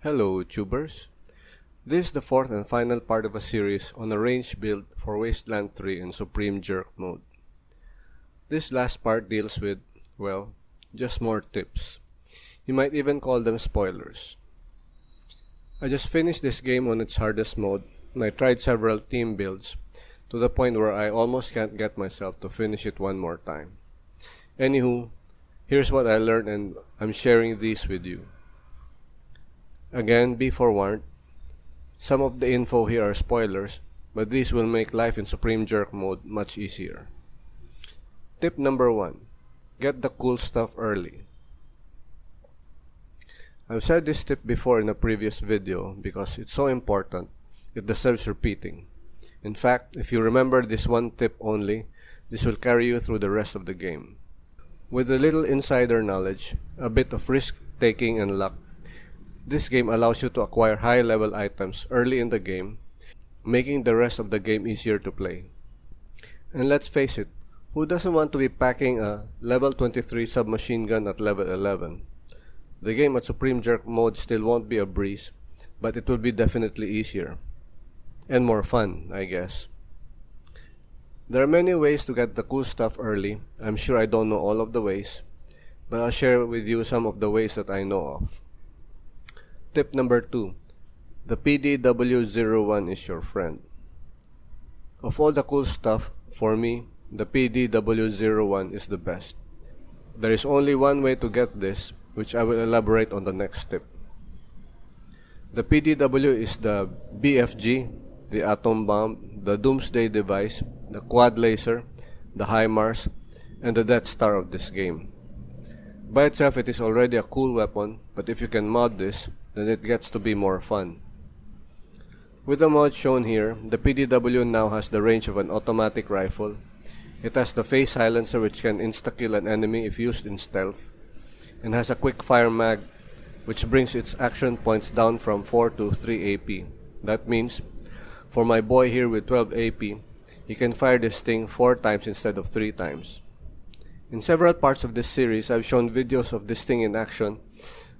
Hello, tubers. This is the fourth and final part of a series on a range build for Wasteland 3 in Supreme Jerk mode. This last part deals with, well, just more tips. You might even call them spoilers. I just finished this game on its hardest mode, and I tried several team builds, to the point where I almost can't get myself to finish it one more time. Anywho, here's what I learned and I'm sharing these with you. Again, be forewarned, some of the info here are spoilers, but these will make life in Supreme Jerk mode much easier. Tip number 1. Get the cool stuff early. I've said this tip before in a previous video because it's so important, it deserves repeating. In fact, if you remember this one tip only, this will carry you through the rest of the game. With a little insider knowledge, a bit of risk-taking and luck, this game allows you to acquire high-level items early in the game, making the rest of the game easier to play. And let's face it, who doesn't want to be packing a level 23 submachine gun at level 11? The game at Supreme Jerk mode still won't be a breeze, but it will be definitely easier. And more fun, I guess. There are many ways to get the cool stuff early. I'm sure I don't know all of the ways, but I'll share with you some of the ways that I know of. Tip number 2. The PDW-01 is your friend. Of all the cool stuff, for me, the PDW-01 is the best. There is only one way to get this, which I will elaborate on the next tip. The PDW is the BFG, the atom bomb, the doomsday device, the quad laser, the HIMARS, and the Death Star of this game. By itself, it is already a cool weapon, but if you can mod this, then it gets to be more fun. With the mod shown here, the PDW now has the range of an automatic rifle. It has the phase silencer which can insta-kill an enemy if used in stealth, and has a quick fire mag which brings its action points down from 4 to 3 AP. That means, for my boy here with 12 AP, he can fire this thing 4 times instead of 3 times. In several parts of this series, I've shown videos of this thing in action,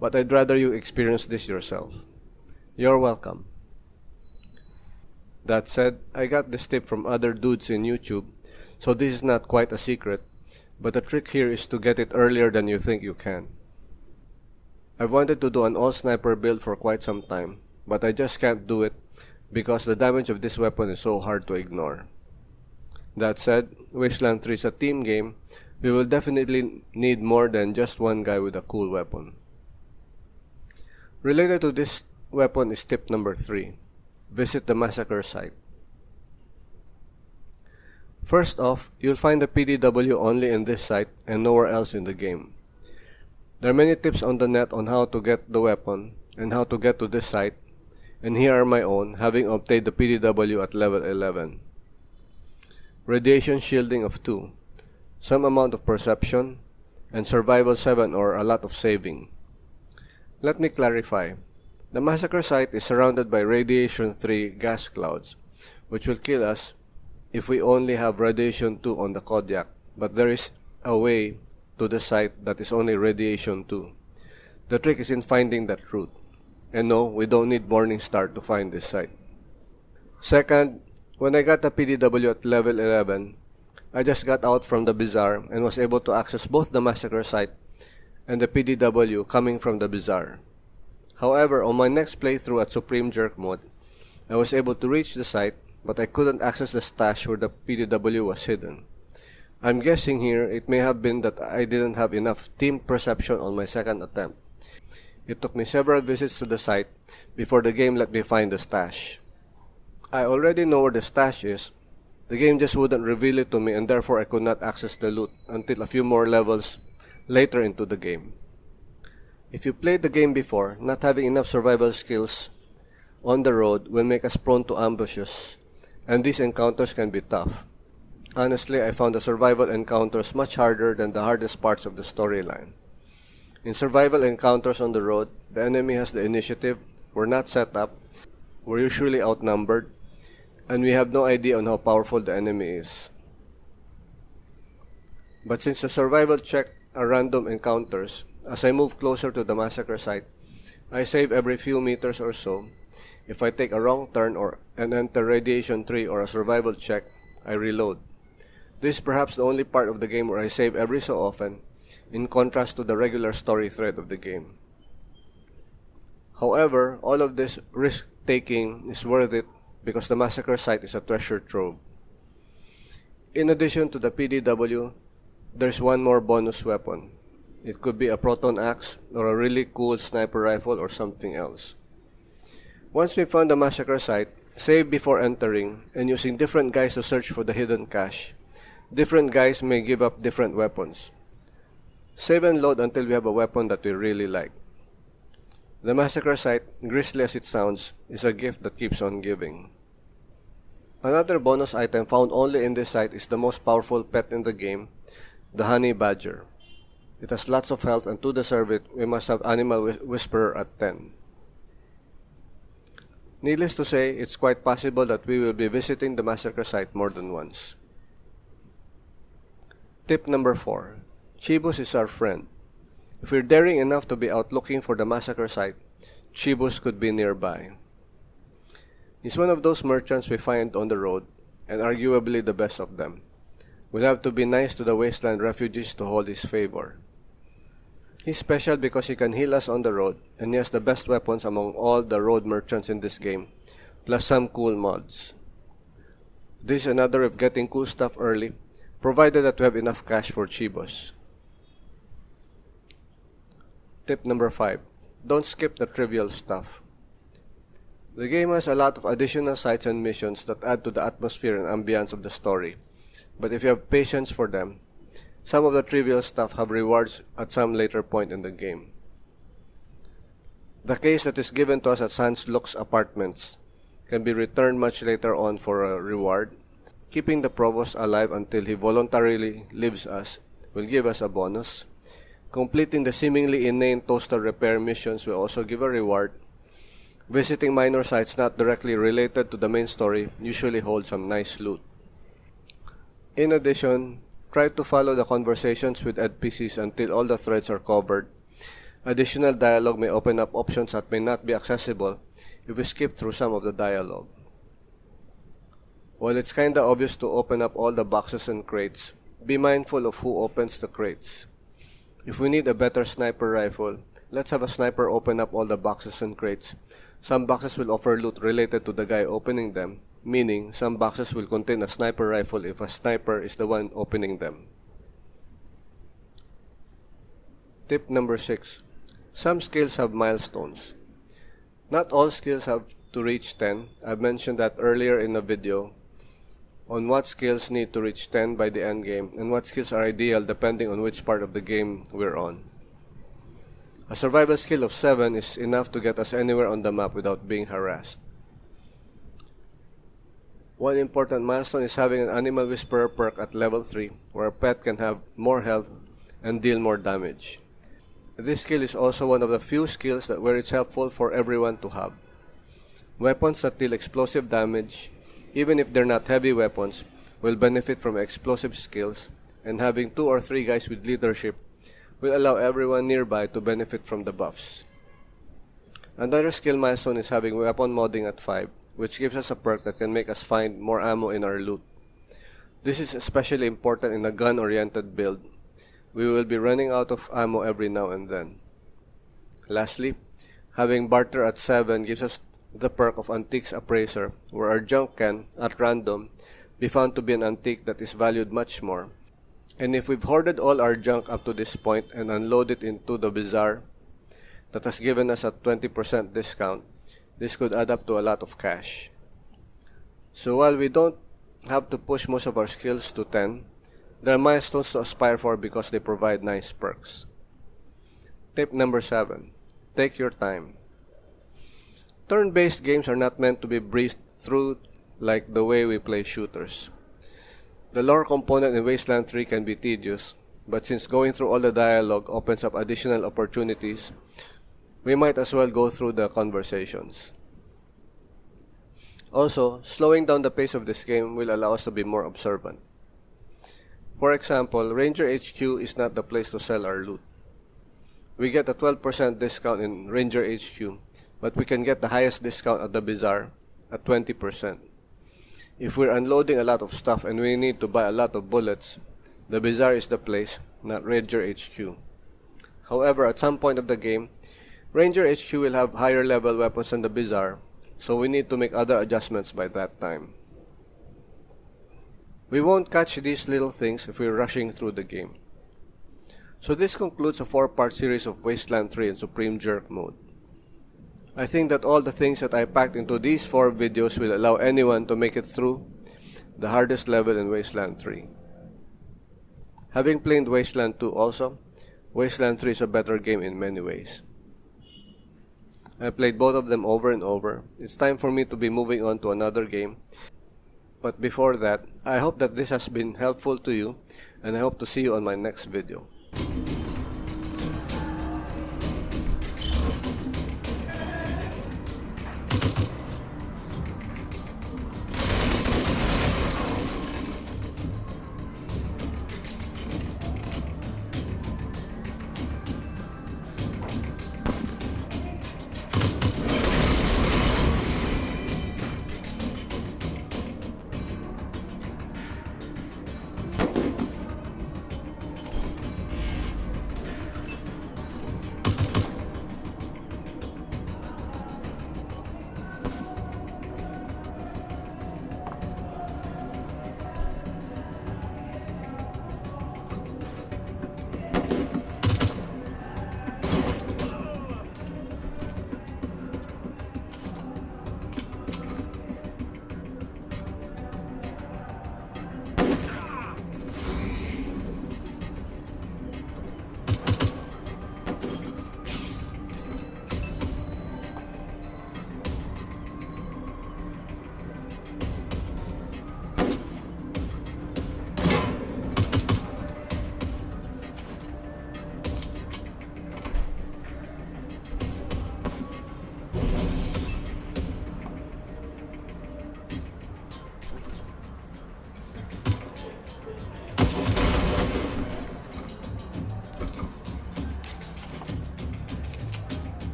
but I'd rather you experience this yourself. You're welcome. That said, I got this tip from other dudes in YouTube, so this is not quite a secret, but the trick here is to get it earlier than you think you can. I've wanted to do an all-sniper build for quite some time, but I just can't do it because the damage of this weapon is so hard to ignore. That said, Wasteland 3 is a team game. We will definitely need more than just one guy with a cool weapon. Related to this weapon is tip number 3. Visit the massacre site. First off, you'll find the PDW only in this site and nowhere else in the game. There are many tips on the net on how to get the weapon and how to get to this site, and here are my own, having obtained the PDW at level 11. Radiation shielding of 2, some amount of perception, and survival 7 or a lot of saving. Let me clarify. The massacre site is surrounded by radiation 3 gas clouds, which will kill us if we only have radiation 2 on the Kodiak, but there is a way to the site that is only radiation 2. The trick is in finding that route. And no, we don't need Morningstar to find this site. Second, when I got the PDW at level 11, I just got out from the bazaar and was able to access both the massacre site and the PDW coming from the bazaar. However, on my next playthrough at Supreme Jerk mode, I was able to reach the site, but I couldn't access the stash where the PDW was hidden. I'm guessing here it may have been that I didn't have enough team perception on my second attempt. It took me several visits to the site before the game let me find the stash. I already know where the stash is. The game just wouldn't reveal it to me, and therefore I could not access the loot until a few more levels later into the game. If you played the game before, not having enough survival skills on the road will make us prone to ambushes, and these encounters can be tough. Honestly, I found the survival encounters much harder than the hardest parts of the storyline. In survival encounters on the road, the enemy has the initiative, we're not set up, we're usually outnumbered, and we have no idea on how powerful the enemy is. But since the survival check are random encounters, as I move closer to the massacre site, I save every few meters or so. If I take a wrong turn and enter radiation 3 or a survival check, I reload. This is perhaps the only part of the game where I save every so often, in contrast to the regular story thread of the game. However, all of this risk-taking is worth it because the massacre site is a treasure trove. In addition to the PDW, there's one more bonus weapon. It could be a proton axe or a really cool sniper rifle or something else. Once we found the massacre site, save before entering, and using different guys to search for the hidden cache. Different guys may give up different weapons. Save and load until we have a weapon that we really like. The massacre site, grisly as it sounds, is a gift that keeps on giving. Another bonus item found only in this site is the most powerful pet in the game, the honey badger. It has lots of health, and to deserve it, we must have Animal Whisperer at 10. Needless to say, it's quite possible that we will be visiting the massacre site more than once. Tip number 4. Chibus is our friend. If we're daring enough to be out looking for the massacre site, Chibus could be nearby. He's one of those merchants we find on the road, and arguably the best of them. We'll have to be nice to the Wasteland refugees to hold his favor. He's special because he can heal us on the road, and he has the best weapons among all the road merchants in this game, plus some cool mods. This is another way of getting cool stuff early, provided that we have enough cash for Chibos. Tip number 5. Don't skip the trivial stuff. The game has a lot of additional sites and missions that add to the atmosphere and ambience of the story, but if you have patience for them, some of the trivial stuff have rewards at some later point in the game. The case that is given to us at Sans Lux's apartments can be returned much later on for a reward. Keeping the provost alive until he voluntarily leaves us will give us a bonus. Completing the seemingly inane toaster repair missions will also give a reward. Visiting minor sites not directly related to the main story usually hold some nice loot. In addition, try to follow the conversations with NPCs until all the threads are covered. Additional dialogue may open up options that may not be accessible if we skip through some of the dialogue. While it's kinda obvious to open up all the boxes and crates, be mindful of who opens the crates. If we need a better sniper rifle, let's have a sniper open up all the boxes and crates. Some boxes will offer loot related to the guy opening them, meaning some boxes will contain a sniper rifle if a sniper is the one opening them. Tip number 6. Some skills have milestones. Not all skills have to reach 10. I've mentioned that earlier in a video on what skills need to reach 10 by the end game and what skills are ideal depending on which part of the game we're on. A survival skill of 7 is enough to get us anywhere on the map without being harassed. One important milestone is having an Animal Whisperer perk at level 3 where a pet can have more health and deal more damage. This skill is also one of the few skills where it's helpful for everyone to have. Weapons that deal explosive damage, even if they're not heavy weapons, will benefit from explosive skills, and having 2 or 3 guys with leadership will allow everyone nearby to benefit from the buffs. Another skill milestone is having weapon modding at 5, which gives us a perk that can make us find more ammo in our loot. This is especially important in a gun-oriented build. We will be running out of ammo every now and then. Lastly, having barter at 7 gives us the perk of Antiques Appraiser, where our junk can, at random, be found to be an antique that is valued much more. And if we've hoarded all our junk up to this point and unload it into the bazaar that has given us a 20% discount, this could add up to a lot of cash. So while we don't have to push most of our skills to 10, there are milestones to aspire for because they provide nice perks. Tip number 7. Take your time. Turn-based games are not meant to be breezed through like the way we play shooters. The lore component in Wasteland 3 can be tedious, but since going through all the dialogue opens up additional opportunities, we might as well go through the conversations. Also, slowing down the pace of this game will allow us to be more observant. For example, Ranger HQ is not the place to sell our loot. we get a 12% discount in Ranger HQ, but we can get the highest discount at the Bazaar at 20%. If we're unloading a lot of stuff and we need to buy a lot of bullets, the Bazaar is the place, not Ranger HQ. However, at some point of the game, Ranger HQ will have higher level weapons than the Bazaar, so we need to make other adjustments by that time. We won't catch these little things if we're rushing through the game. So this concludes a 4-part series of Wasteland 3 in Supreme Jerk mode. I think that all the things that I packed into these 4 videos will allow anyone to make it through the hardest level in Wasteland 3. Having played Wasteland 2 also, Wasteland 3 is a better game in many ways. I played both of them over and over. It's time for me to be moving on to another game. But before that, I hope that this has been helpful to you, and I hope to see you on my next video.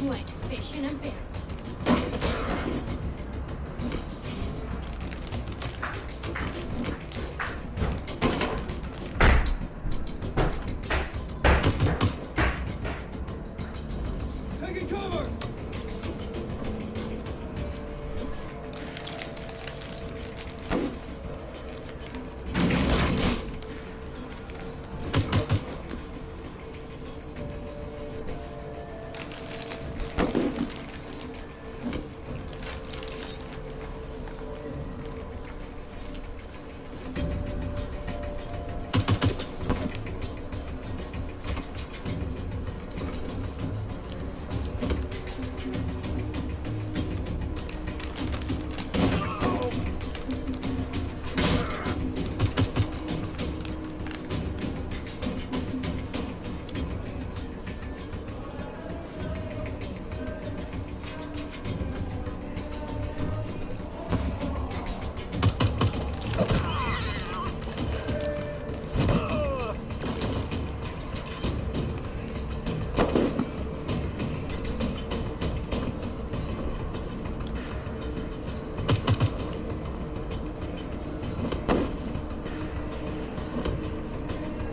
Like fish in a barrel. Taking cover!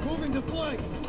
Moving to flank!